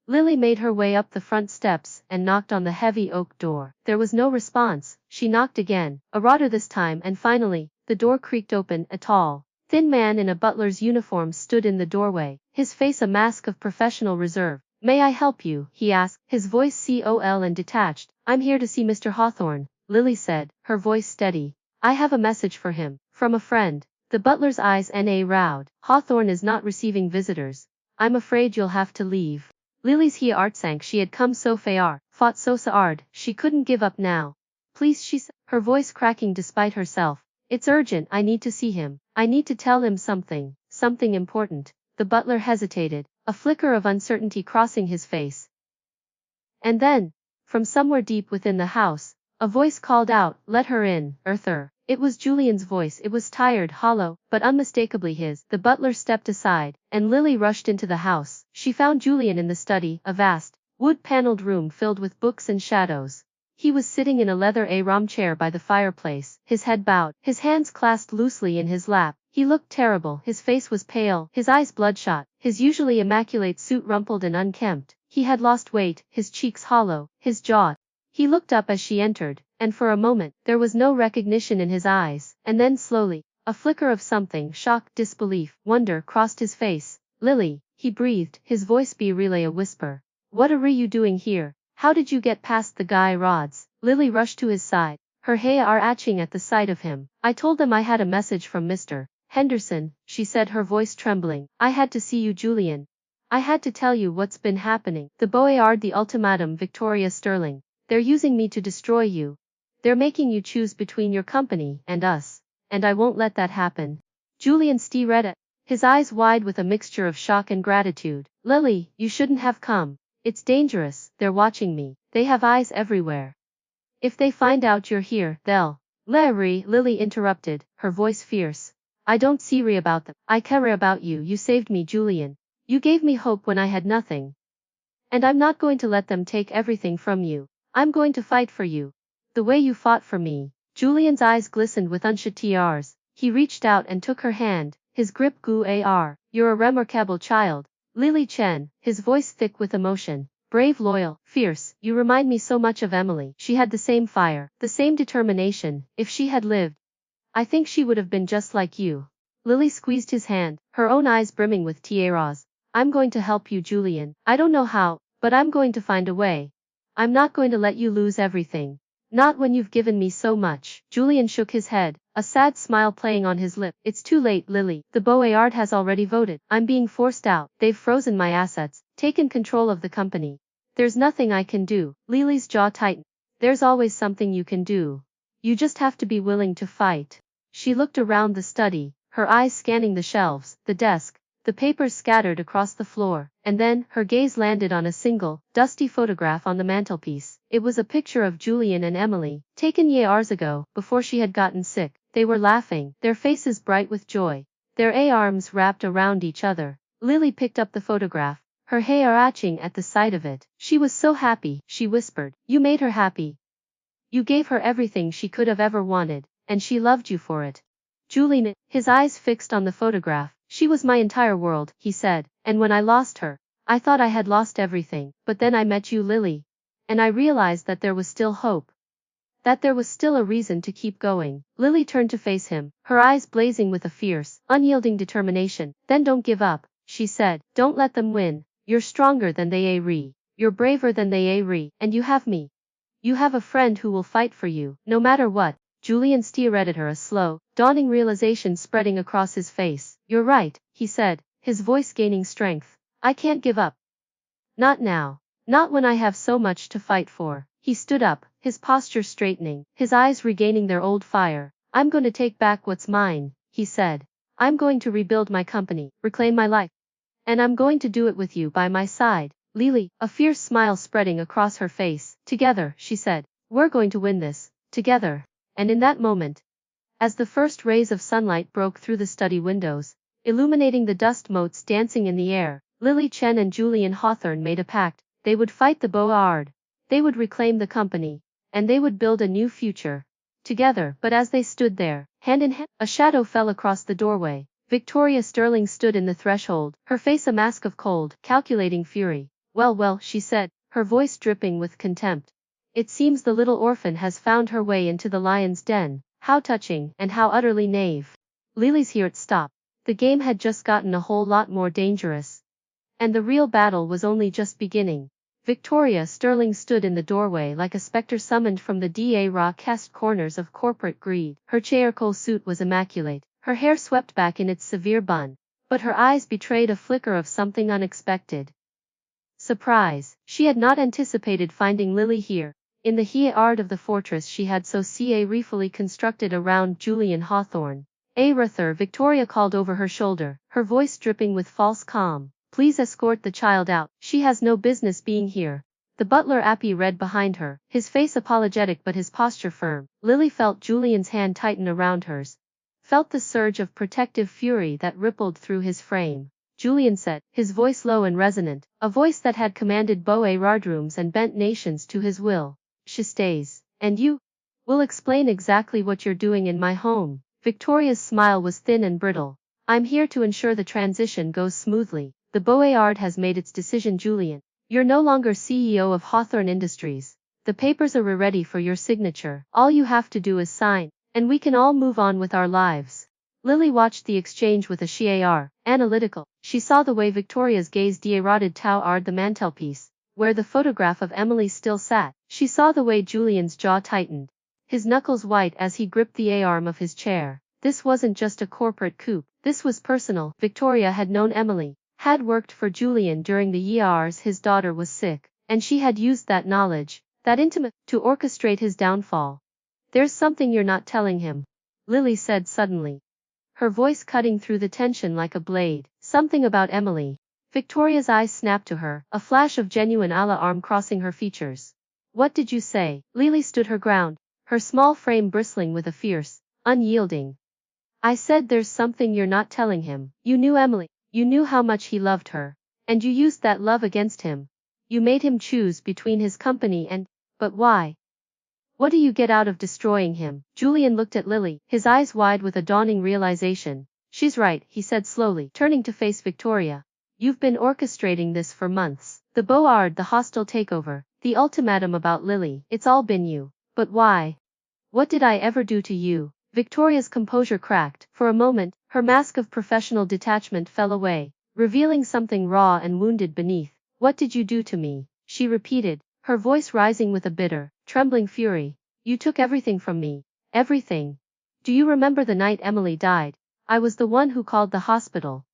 S1: Lily made her way up the front steps and knocked on the heavy oak door. There was no response. She knocked again, a louder this time, and finally, the door creaked open. A tall, thin man in a butler's uniform stood in the doorway, his face a mask of professional reserve. "May I help you?" he asked, his voice cool and detached. "I'm here to see Mr. Hawthorne," Lily said, her voice steady. "I have a message for him, from a friend." The butler's eyes narrowed. "Hawthorne is not receiving visitors. I'm afraid you'll have to leave." Lily's heart sank. She had come so far, fought so hard, she couldn't give up now. "Please," she said, her voice cracking despite herself. "It's urgent. I need to see him. I need to tell him something important." The butler hesitated, a flicker of uncertainty crossing his face. And then, from somewhere deep within the house, A voice called out, "Let her in, Arthur." It was Julian's voice. It was tired, hollow, but unmistakably his. The butler stepped aside, and Lily rushed into the house. She found Julian in the study, a vast, wood-paneled room filled with books and shadows. He was sitting in a leather armchair by the fireplace, his head bowed, his hands clasped loosely in his lap. He looked terrible. His face was pale, his eyes bloodshot, his usually immaculate suit rumpled and unkempt. He had lost weight, his cheeks hollow, his jaw. He looked up as she entered, and for a moment, there was no recognition in his eyes, and then slowly, a flicker of something, shock, disbelief, wonder, crossed his face. "Lily," he breathed, his voice really a whisper. "What are you doing here? How did you get past the guy rods?" Lily rushed to his side, her hair aching at the sight of him. "I told them I had a message from Mr. Henderson," she said, her voice trembling. "I had to see you, Julian. I had to tell you what's been happening. The Boyard, the ultimatum, Victoria Sterling. They're using me to destroy you. They're making you choose between your company and us. And I won't let that happen." Julian stared at, his eyes wide with a mixture of shock and gratitude. "Lily, you shouldn't have come. It's dangerous. They're watching me. They have eyes everywhere. If they find out you're here, they'll—" "Larry," Lily interrupted, her voice fierce. "I don't worry about them. I care about you. You saved me, Julian. You gave me hope when I had nothing. And I'm not going to let them take everything from you. I'm going to fight for you. The way you fought for me." Julian's eyes glistened with unshed tears. He reached out and took her hand, his grip goo-ar. "You're a remarkable child, Lily Chen," his voice thick with emotion. "Brave, loyal, fierce. You remind me so much of Emily. She had the same fire, the same determination. If she had lived, I think she would have been just like you." Lily squeezed his hand, her own eyes brimming with tears. "I'm going to help you, Julian. I don't know how, but I'm going to find a way. I'm not going to let you lose everything. Not when you've given me so much." Julian shook his head, a sad smile playing on his lip. "It's too late, Lily. The Boyard has already voted. I'm being forced out. They've frozen my assets, taken control of the company. There's nothing I can do." Lily's jaw tightened. "There's always something you can do. You just have to be willing to fight." She looked around the study, her eyes scanning the shelves, the desk, the papers scattered across the floor, and then, her gaze landed on a single, dusty photograph on the mantelpiece. It was a picture of Julian and Emily, taken years ago, before she had gotten sick. They were laughing, their faces bright with joy, their arms wrapped around each other. Lily picked up the photograph, her hair aching at the sight of it. "She was so happy," she whispered. "You made her happy. You gave her everything she could have ever wanted, and she loved you for it." Julian, his eyes fixed on the photograph. "She was my entire world," he said, "and when I lost her, I thought I had lost everything. But then I met you, Lily. And I realized that there was still hope. That there was still a reason to keep going." Lily turned to face him, her eyes blazing with a fierce, unyielding determination. "Then don't give up," she said. "Don't let them win. You're stronger than they are. You're braver than they are, and you have me. You have a friend who will fight for you, no matter what." Julian stared at her, a slow, dawning realization spreading across his face. "You're right," he said, his voice gaining strength. "I can't give up. Not now. Not when I have so much to fight for." He stood up, his posture straightening, his eyes regaining their old fire. "I'm going to take back what's mine," he said. "I'm going to rebuild my company, reclaim my life. And I'm going to do it with you by my side, Lily." A fierce smile spreading across her face. "Together," she said. "We're going to win this. Together." And in that moment, as the first rays of sunlight broke through the study windows, illuminating the dust motes dancing in the air, Lily Chen and Julian Hawthorne made a pact. They would fight the Boyard. They would reclaim the company. And they would build a new future. Together. But as they stood there, hand in hand, a shadow fell across the doorway. Victoria Sterling stood in the threshold, her face a mask of cold, calculating fury. Well, well," she said, her voice dripping with contempt. "It seems the little orphan has found her way into the lion's den. How touching, and how utterly naive." Lily's heart stopped. The game had just gotten a whole lot more dangerous. And the real battle was only just beginning. Victoria Sterling stood in the doorway like a specter summoned from the darkest corners of corporate greed. Her charcoal suit was immaculate, her hair swept back in its severe bun, but her eyes betrayed a flicker of something unexpected. Surprise. She had not anticipated finding Lily here, in the yard of the fortress she had so carefully constructed around Julian Hawthorne. "Arthur," Victoria called over her shoulder, her voice dripping with false calm. "Please escort the child out. She has no business being here." The butler Appy read behind her, his face apologetic but his posture firm. Lily felt Julian's hand tighten around hers. Felt the surge of protective fury that rippled through his frame. Julian said, his voice low and resonant, a voice that had commanded Bois rooms and bent nations to his will. She stays. And you? Will explain exactly what you're doing in my home. Victoria's smile was thin and brittle. I'm here to ensure the transition goes smoothly. The Board has made its decision, Julian. You're no longer CEO of Hawthorne Industries. The papers are ready for your signature. All you have to do is sign, and we can all move on with our lives. Lily watched the exchange with a shiar, analytical. She saw the way Victoria's gaze derotted toward the mantelpiece, where the photograph of Emily still sat. She saw the way Julian's jaw tightened, his knuckles white as he gripped the arm of his chair. This wasn't just a corporate coup, this was personal. Victoria had known Emily, had worked for Julian during the years his daughter was sick, and she had used that knowledge, that intimate, to orchestrate his downfall. There's something you're not telling him, Lily said suddenly, her voice cutting through the tension like a blade. Something about Emily. Victoria's eyes snapped to her, a flash of genuine alarm crossing her features. What did you say? Lily stood her ground, her small frame bristling with a fierce, unyielding. I said there's something you're not telling him. You knew Emily. You knew how much he loved her. And you used that love against him. You made him choose between his company and… But why? What do you get out of destroying him? Julian looked at Lily, his eyes wide with a dawning realization. She's right, he said slowly, turning to face Victoria. You've been orchestrating this for months. The Board, the hostile takeover, the ultimatum about Lily, it's all been you. But why? What did I ever do to you? Victoria's composure cracked. For a moment, her mask of professional detachment fell away, revealing something raw and wounded beneath. What did you do to me? She repeated, her voice rising with a bitter, trembling fury. You took everything from me. Everything. Do you remember the night Emily died? I was the one who called the hospital.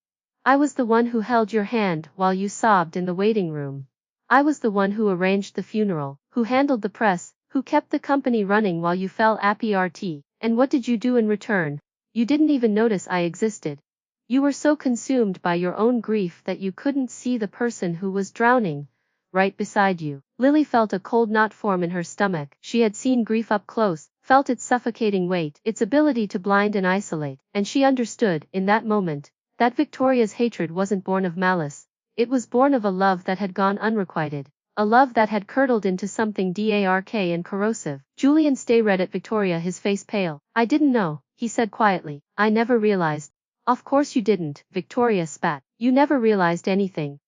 S1: I was the one who held your hand while you sobbed in the waiting room. I was the one who arranged the funeral, who handled the press, who kept the company running while you fell apart. And what did you do in return? You didn't even notice I existed. You were so consumed by your own grief that you couldn't see the person who was drowning right beside you. Lily felt a cold knot form in her stomach. She had seen grief up close, felt its suffocating weight, its ability to blind and isolate, and she understood, in that moment, that Victoria's hatred wasn't born of malice. It was born of a love that had gone unrequited, a love that had curdled into something dark and corrosive. Julian stared at Victoria, his face pale. I didn't know, he said quietly. I never realized. Of course you didn't, Victoria spat. You never realized anything.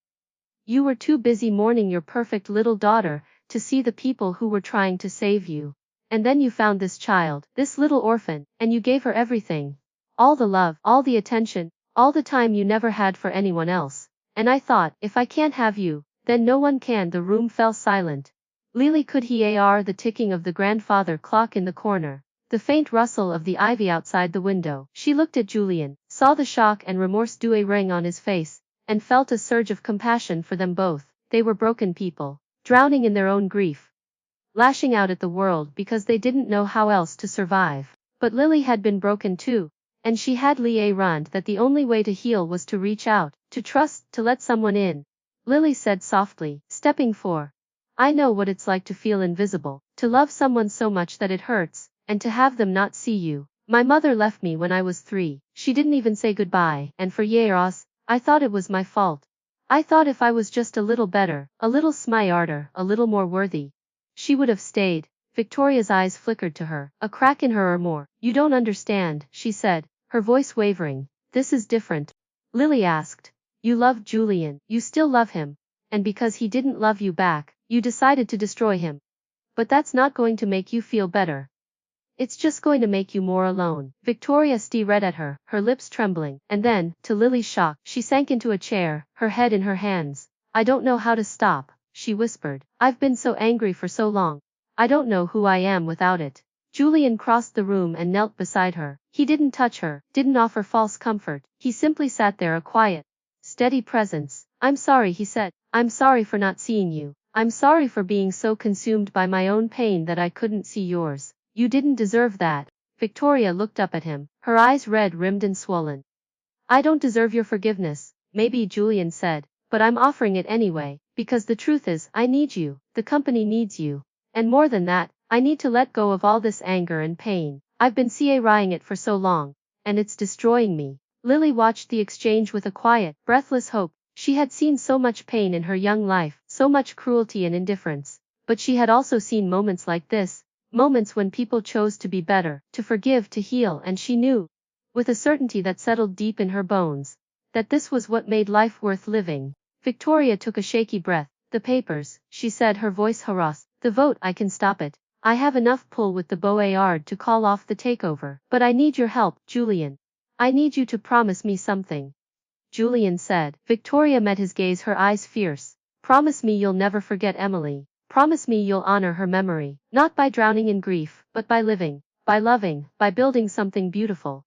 S1: You were too busy mourning your perfect little daughter to see the people who were trying to save you. And then you found this child, this little orphan, and you gave her everything. All the love, all the attention, all the time you never had for anyone else. And I thought, if I can't have you, then no one can. The room fell silent. Lily could hear the ticking of the grandfather clock in the corner, the faint rustle of the ivy outside the window. She looked at Julian, saw the shock and remorse ring on his face, and felt a surge of compassion for them both. They were broken people, drowning in their own grief, lashing out at the world because they didn't know how else to survive. But Lily had been broken too, and she had learned that the only way to heal was to reach out, to trust, to let someone in. Lily said softly, stepping forward. I know what it's like to feel invisible, to love someone so much that it hurts, and to have them not see you. My mother left me when I was 3. She didn't even say goodbye, and for years, I thought it was my fault. I thought if I was just a little better, a little smarter, a little more worthy, she would have stayed. Victoria's eyes flickered to her, a crack in her or more. You don't understand, she said, her voice wavering. This is different. Lily asked. You loved Julian, you still love him, and because he didn't love you back, you decided to destroy him. But that's not going to make you feel better. It's just going to make you more alone. Victoria stared at her, her lips trembling, and then, to Lily's shock, she sank into a chair, her head in her hands. I don't know how to stop, she whispered. I've been so angry for so long. I don't know who I am without it. Julian crossed the room and knelt beside her. He didn't touch her, didn't offer false comfort. He simply sat there, a quiet, steady presence. I'm sorry, he said. I'm sorry for not seeing you. I'm sorry for being so consumed by my own pain that I couldn't see yours. You didn't deserve that. Victoria looked up at him, her eyes red-rimmed and swollen. I don't deserve your forgiveness, maybe, Julian said, but I'm offering it anyway, because the truth is, I need you. The company needs you. And more than that, I need to let go of all this anger and pain. I've been CA-ing it for so long, and it's destroying me. Lily watched the exchange with a quiet, breathless hope. She had seen so much pain in her young life, so much cruelty and indifference. But she had also seen moments like this, moments when people chose to be better, to forgive, to heal, and she knew, with a certainty that settled deep in her bones, that this was what made life worth living. Victoria took a shaky breath. The papers, she said, her voice harassed. The vote, I can stop it. I have enough pull with the Board to call off the takeover. But I need your help, Julian. I need you to promise me something. Julian said. Victoria met his gaze, her eyes fierce. Promise me you'll never forget Emily. Promise me you'll honor her memory, not by drowning in grief, but by living, by loving, by building something beautiful.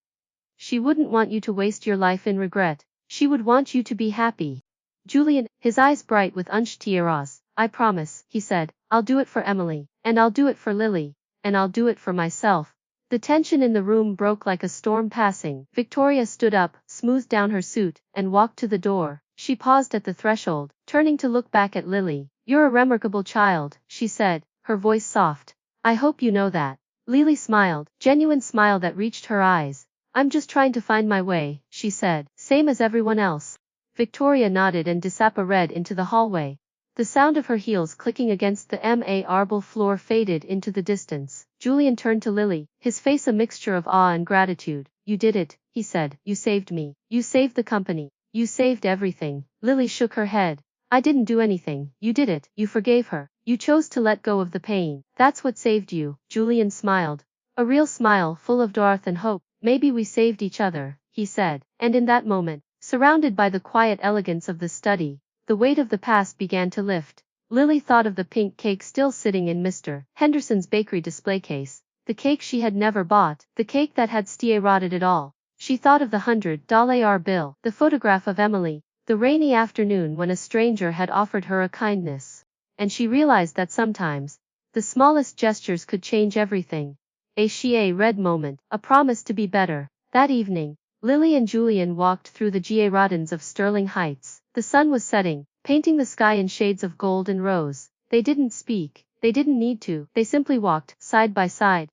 S1: She wouldn't want you to waste your life in regret. She would want you to be happy. Julian, his eyes bright with unshed tears. I promise, he said. I'll do it for Emily, and I'll do it for Lily, and I'll do it for myself. The tension in the room broke like a storm passing. Victoria stood up, smoothed down her suit, and walked to the door. She paused at the threshold, turning to look back at Lily. You're a remarkable child, she said, her voice soft. I hope you know that. Lily smiled, genuine smile that reached her eyes. I'm just trying to find my way, she said, same as everyone else. Victoria nodded and disappeared into the hallway. The sound of her heels clicking against the marble floor faded into the distance. Julian turned to Lily, his face a mixture of awe and gratitude. You did it, he said. You saved me. You saved the company. You saved everything. Lily shook her head. I didn't do anything. You did it. You forgave her. You chose to let go of the pain. That's what saved you. Julian smiled. A real smile full of warmth and hope. Maybe we saved each other, he said. And in that moment, surrounded by the quiet elegance of the study, the weight of the past began to lift. Lily thought of the pink cake still sitting in Mr. Henderson's bakery display case, the cake she had never bought, the cake that had rotted it all. She thought of the $100 bill, the photograph of Emily, the rainy afternoon when a stranger had offered her a kindness. And she realized that sometimes, the smallest gestures could change everything. A red moment, a promise to be better. That evening, Lily and Julian walked through the gardens of Sterling Heights. The sun was setting, painting the sky in shades of gold and rose. They didn't speak. They didn't need to. They simply walked, side by side.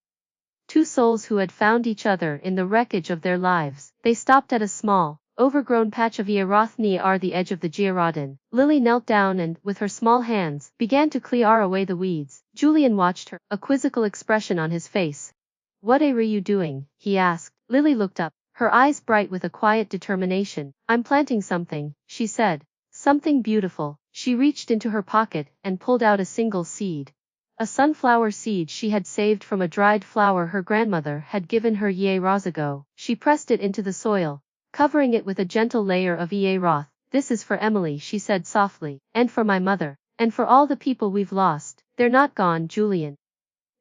S1: Two souls who had found each other in the wreckage of their lives. They stopped at a small, overgrown patch of earth near the edge of the garden. Lily knelt down and, with her small hands, began to clear away the weeds. Julian watched her, a quizzical expression on his face. What are you doing? He asked. Lily looked up, her eyes bright with a quiet determination. I'm planting something, she said. Something beautiful. She reached into her pocket and pulled out a single seed. A sunflower seed she had saved from a dried flower her grandmother had given her years ago. She pressed it into the soil, covering it with a gentle layer of earth. This is for Emily, she said softly, and for my mother, and for all the people we've lost. They're not gone, Julian.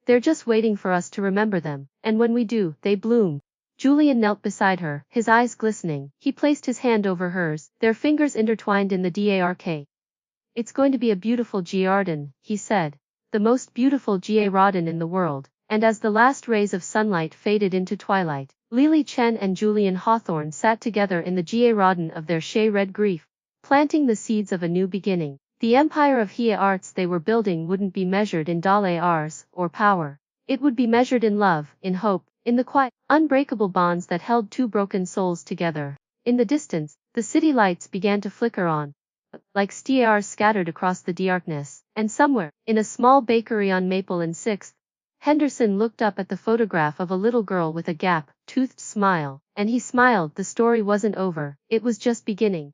S1: They're just waiting for us to remember them, and when we do, they bloom. Julian knelt beside her, his eyes glistening. He placed his hand over hers, their fingers intertwined in the dark. It's going to be a beautiful garden, he said. The most beautiful garden in the world. And as the last rays of sunlight faded into twilight, Lily Chen and Julian Hawthorne sat together in the garden of their red grief, planting the seeds of a new beginning. The empire of arts they were building wouldn't be measured in dollars or power. It would be measured in love, in hope, in the quiet, unbreakable bonds that held two broken souls together. In the distance, the city lights began to flicker on, like stars scattered across the darkness, and somewhere, in a small bakery on Maple and 6th, Henderson looked up at the photograph of a little girl with a gap-toothed smile, and he smiled. The story wasn't over, it was just beginning.